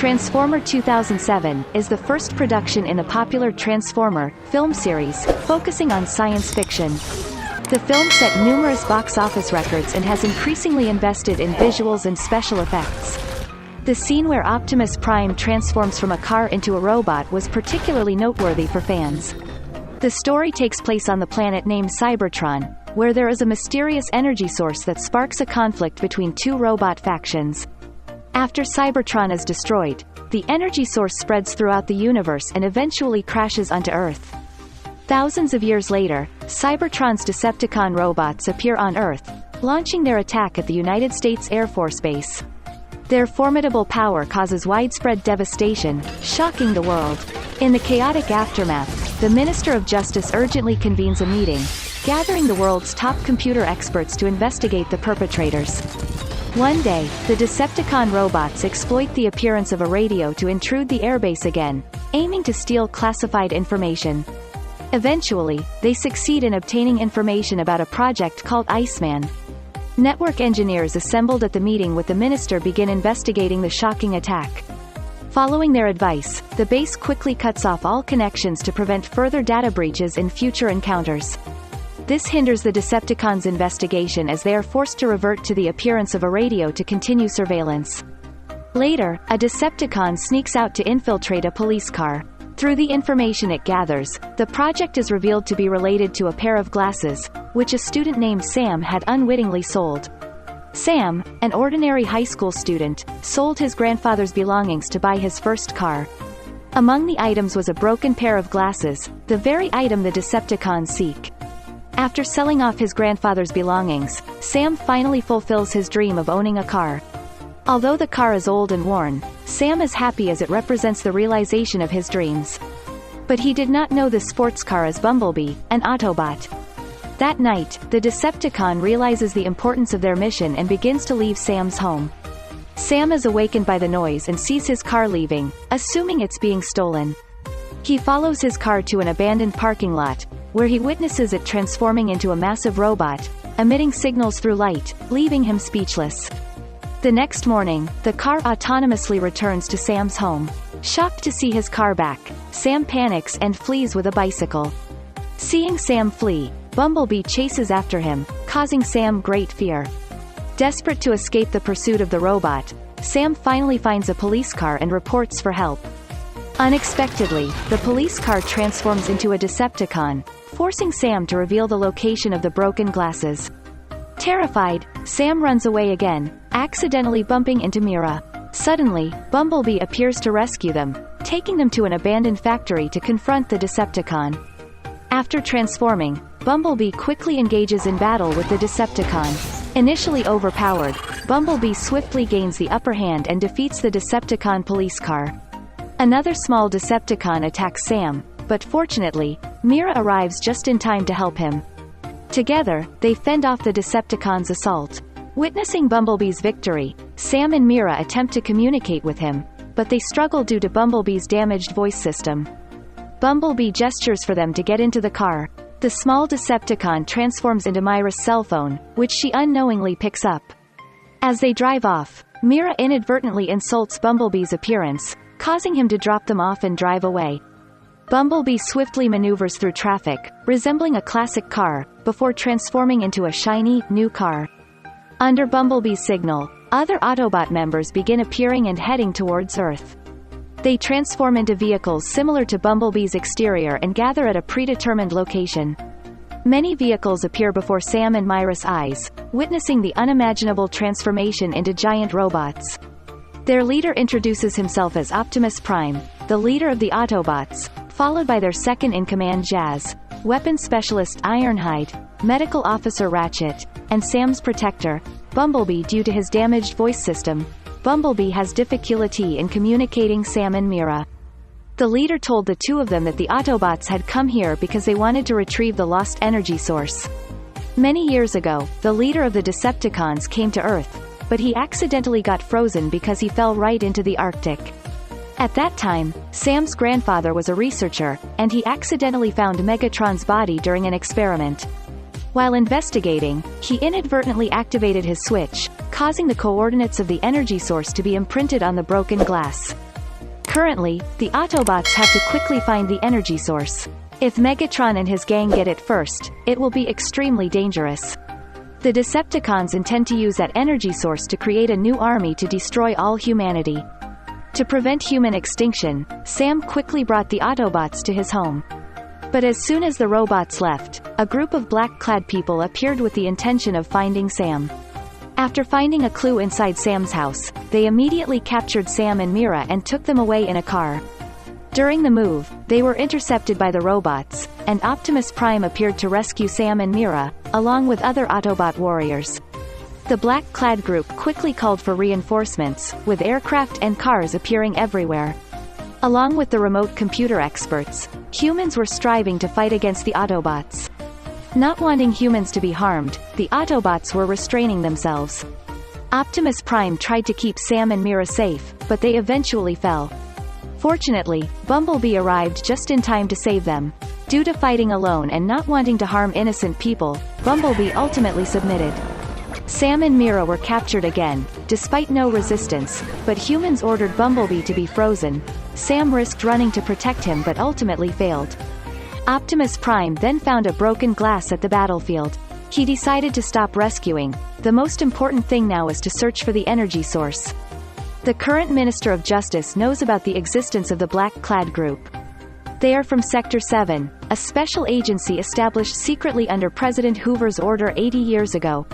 Transformer 2007 is the first production in the popular Transformer film series, focusing on science fiction. The film set numerous box office records and has increasingly invested in visuals and special effects. The scene where Optimus Prime transforms from a car into a robot was particularly noteworthy for fans. The story takes place on the planet named Cybertron, where there is a mysterious energy source that sparks a conflict between two robot factions. After Cybertron is destroyed, the energy source spreads throughout the universe and eventually crashes onto Earth. Thousands of years later, Cybertron's Decepticon robots appear on Earth, launching their attack at the United States Air Force Base. Their formidable power causes widespread devastation, shocking the world. In the chaotic aftermath, the Minister of Justice urgently convenes a meeting, gathering the world's top computer experts to investigate the perpetrators. One day, the Decepticon robots exploit the appearance of a radio to intrude the airbase again, aiming to steal classified information. Eventually, they succeed in obtaining information about a project called Iceman. Network engineers assembled at the meeting with the minister begin investigating the shocking attack. Following their advice, the base quickly cuts off all connections to prevent further data breaches in future encounters. This hinders the Decepticons' investigation as they are forced to revert to the appearance of a radio to continue surveillance. Later, a Decepticon sneaks out to infiltrate a police car. Through the information it gathers, the project is revealed to be related to a pair of glasses, which a student named Sam had unwittingly sold. Sam, an ordinary high school student, sold his grandfather's belongings to buy his first car. Among the items was a broken pair of glasses, the very item the Decepticons seek. After selling off his grandfather's belongings, Sam finally fulfills his dream of owning a car. Although the car is old and worn, Sam is happy as it represents the realization of his dreams. But he did not know the sports car as Bumblebee, an Autobot. That night, the Decepticon realizes the importance of their mission and begins to leave Sam's home. Sam is awakened by the noise and sees his car leaving, assuming it's being stolen. He follows his car to an abandoned parking lot, where he witnesses it transforming into a massive robot, emitting signals through light, leaving him speechless. The next morning, the car autonomously returns to Sam's home. Shocked to see his car back, Sam panics and flees with a bicycle. Seeing Sam flee, Bumblebee chases after him, causing Sam great fear. Desperate to escape the pursuit of the robot, Sam finally finds a police car and reports for help. Unexpectedly, the police car transforms into a Decepticon, forcing Sam to reveal the location of the broken glasses. Terrified, Sam runs away again, accidentally bumping into Mira. Suddenly, Bumblebee appears to rescue them, taking them to an abandoned factory to confront the Decepticon. After transforming, Bumblebee quickly engages in battle with the Decepticon. Initially overpowered, Bumblebee swiftly gains the upper hand and defeats the Decepticon police car. Another small Decepticon attacks Sam, but fortunately, Mira arrives just in time to help him. Together, they fend off the Decepticons' assault. Witnessing Bumblebee's victory, Sam and Mira attempt to communicate with him, but they struggle due to Bumblebee's damaged voice system. Bumblebee gestures for them to get into the car. The small Decepticon transforms into Mira's cell phone, which she unknowingly picks up. As they drive off, Mira inadvertently insults Bumblebee's appearance, causing him to drop them off and drive away. Bumblebee swiftly maneuvers through traffic, resembling a classic car, before transforming into a shiny, new car. Under Bumblebee's signal, other Autobot members begin appearing and heading towards Earth. They transform into vehicles similar to Bumblebee's exterior and gather at a predetermined location. Many vehicles appear before Sam and Mira's eyes, witnessing the unimaginable transformation into giant robots. Their leader introduces himself as Optimus Prime, the leader of the Autobots, followed by their second-in-command Jazz, weapons specialist Ironhide, medical officer Ratchet, and Sam's protector, Bumblebee. Due to his damaged voice system, Bumblebee has difficulty in communicating Sam and Mira. The leader told the two of them that the Autobots had come here because they wanted to retrieve the lost energy source. Many years ago, the leader of the Decepticons came to Earth, but he accidentally got frozen because he fell right into the Arctic. At that time, Sam's grandfather was a researcher, and he accidentally found Megatron's body during an experiment. While investigating, he inadvertently activated his switch, causing the coordinates of the energy source to be imprinted on the broken glass. Currently, the Autobots have to quickly find the energy source. If Megatron and his gang get it first, it will be extremely dangerous. The Decepticons intend to use that energy source to create a new army to destroy all humanity. To prevent human extinction, Sam quickly brought the Autobots to his home. But as soon as the robots left, a group of black-clad people appeared with the intention of finding Sam. After finding a clue inside Sam's house, they immediately captured Sam and Mira and took them away in a car. During the move, they were intercepted by the robots, and Optimus Prime appeared to rescue Sam and Mira, along with other Autobot warriors. The black-clad group quickly called for reinforcements, with aircraft and cars appearing everywhere. Along with the remote computer experts, humans were striving to fight against the Autobots. Not wanting humans to be harmed, the Autobots were restraining themselves. Optimus Prime tried to keep Sam and Mira safe, but they eventually fell. Fortunately, Bumblebee arrived just in time to save them. Due to fighting alone and not wanting to harm innocent people, Bumblebee ultimately submitted. Sam and Mira were captured again, despite no resistance, but humans ordered Bumblebee to be frozen. Sam risked running to protect him but ultimately failed. Optimus Prime then found a broken glass at the battlefield. He decided to stop rescuing. The most important thing now is to search for the energy source. The current Minister of Justice knows about the existence of the black-clad group. They are from Sector 7, a special agency established secretly under President Hoover's order 80 years ago.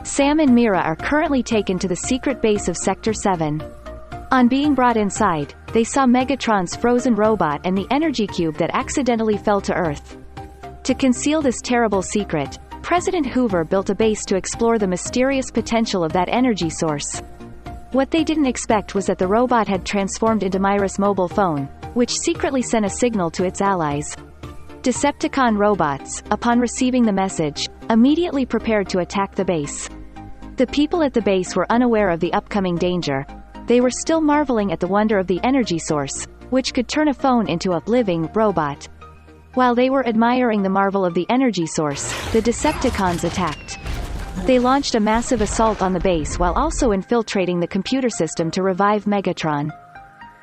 Sam and Mira are currently taken to the secret base of Sector 7. On being brought inside, they saw Megatron's frozen robot and the energy cube that accidentally fell to Earth. To conceal this terrible secret, President Hoover built a base to explore the mysterious potential of that energy source. What they didn't expect was that the robot had transformed into Myra's mobile phone, which secretly sent a signal to its allies. Decepticon robots, upon receiving the message, immediately prepared to attack the base. The people at the base were unaware of the upcoming danger. They were still marveling at the wonder of the energy source, which could turn a phone into a living robot. While they were admiring the marvel of the energy source, the Decepticons attacked. They launched a massive assault on the base while also infiltrating the computer system to revive Megatron.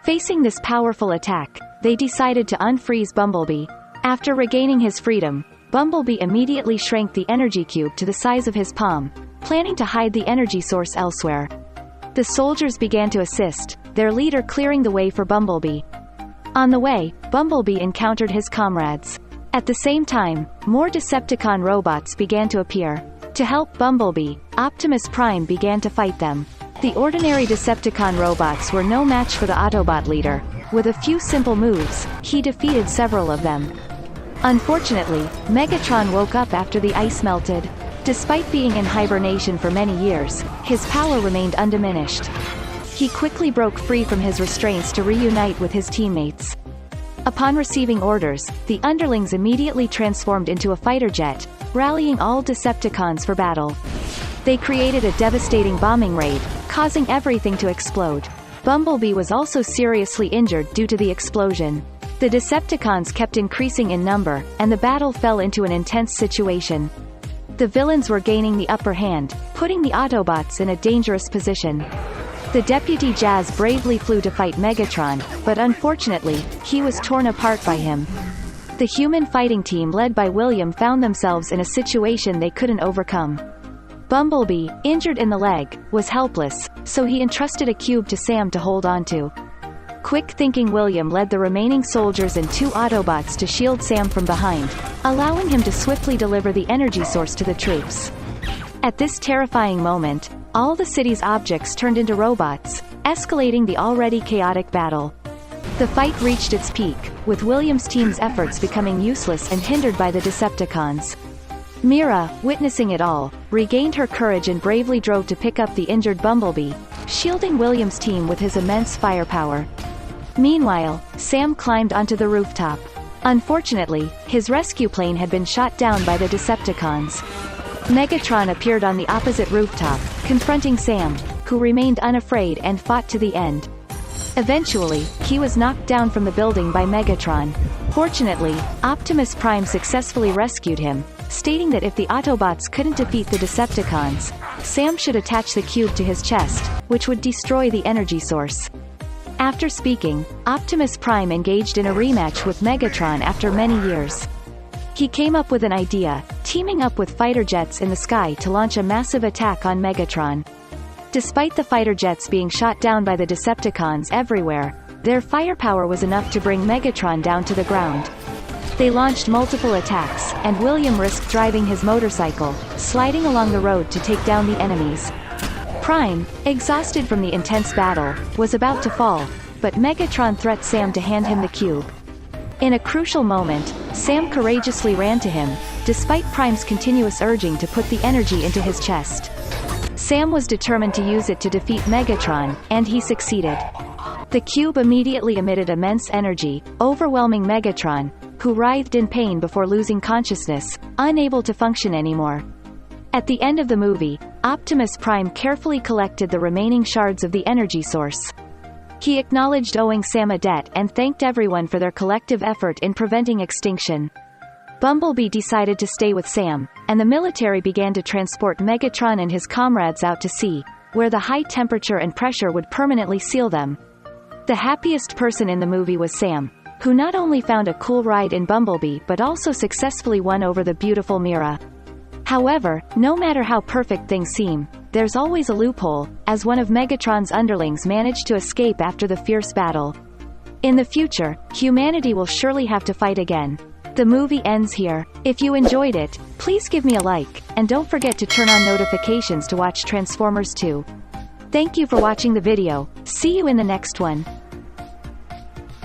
Facing this powerful attack, they decided to unfreeze Bumblebee. After regaining his freedom, Bumblebee immediately shrank the energy cube to the size of his palm, planning to hide the energy source elsewhere. The soldiers began to assist, their leader clearing the way for Bumblebee. On the way, Bumblebee encountered his comrades. At the same time, more Decepticon robots began to appear. To help Bumblebee, Optimus Prime began to fight them. The ordinary Decepticon robots were no match for the Autobot leader. With a few simple moves, he defeated several of them. Unfortunately, Megatron woke up after the ice melted. Despite being in hibernation for many years, his power remained undiminished. He quickly broke free from his restraints to reunite with his teammates. Upon receiving orders, the underlings immediately transformed into a fighter jet, rallying all Decepticons for battle. They created a devastating bombing raid, causing everything to explode. Bumblebee was also seriously injured due to the explosion. The Decepticons kept increasing in number, and the battle fell into an intense situation. The villains were gaining the upper hand, putting the Autobots in a dangerous position. The Deputy Jazz bravely flew to fight Megatron, but unfortunately, he was torn apart by him. The human fighting team led by William found themselves in a situation they couldn't overcome. Bumblebee, injured in the leg, was helpless, so he entrusted a cube to Sam to hold onto. Quick-thinking William led the remaining soldiers and two Autobots to shield Sam from behind, allowing him to swiftly deliver the energy source to the troops. At this terrifying moment, all the city's objects turned into robots, escalating the already chaotic battle. The fight reached its peak, with William's team's efforts becoming useless and hindered by the Decepticons. Mira, witnessing it all, regained her courage and bravely drove to pick up the injured Bumblebee, shielding William's team with his immense firepower. Meanwhile, Sam climbed onto the rooftop. Unfortunately, his rescue plane had been shot down by the Decepticons. Megatron appeared on the opposite rooftop, confronting Sam, who remained unafraid and fought to the end. Eventually, he was knocked down from the building by Megatron. Fortunately, Optimus Prime successfully rescued him, stating that if the Autobots couldn't defeat the Decepticons, Sam should attach the cube to his chest, which would destroy the energy source. After speaking, Optimus Prime engaged in a rematch with Megatron after many years. He came up with an idea, teaming up with fighter jets in the sky to launch a massive attack on Megatron. Despite the fighter jets being shot down by the Decepticons everywhere, their firepower was enough to bring Megatron down to the ground. They launched multiple attacks, and William risked driving his motorcycle, sliding along the road to take down the enemies. Prime, exhausted from the intense battle, was about to fall, but Megatron threatened Sam to hand him the cube. In a crucial moment, Sam courageously ran to him, despite Prime's continuous urging to put the energy into his chest. Sam was determined to use it to defeat Megatron, and he succeeded. The cube immediately emitted immense energy, overwhelming Megatron, who writhed in pain before losing consciousness, unable to function anymore. At the end of the movie, Optimus Prime carefully collected the remaining shards of the energy source. He acknowledged owing Sam a debt and thanked everyone for their collective effort in preventing extinction. Bumblebee decided to stay with Sam, and the military began to transport Megatron and his comrades out to sea, where the high temperature and pressure would permanently seal them. The happiest person in the movie was Sam, who not only found a cool ride in Bumblebee but also successfully won over the beautiful Mira. However, no matter how perfect things seem, there's always a loophole, as one of Megatron's underlings managed to escape after the fierce battle. In the future, humanity will surely have to fight again. The movie ends here. If you enjoyed it, please give me a like, and don't forget to turn on notifications to watch Transformers 2. Thank you for watching the video. See you in the next one.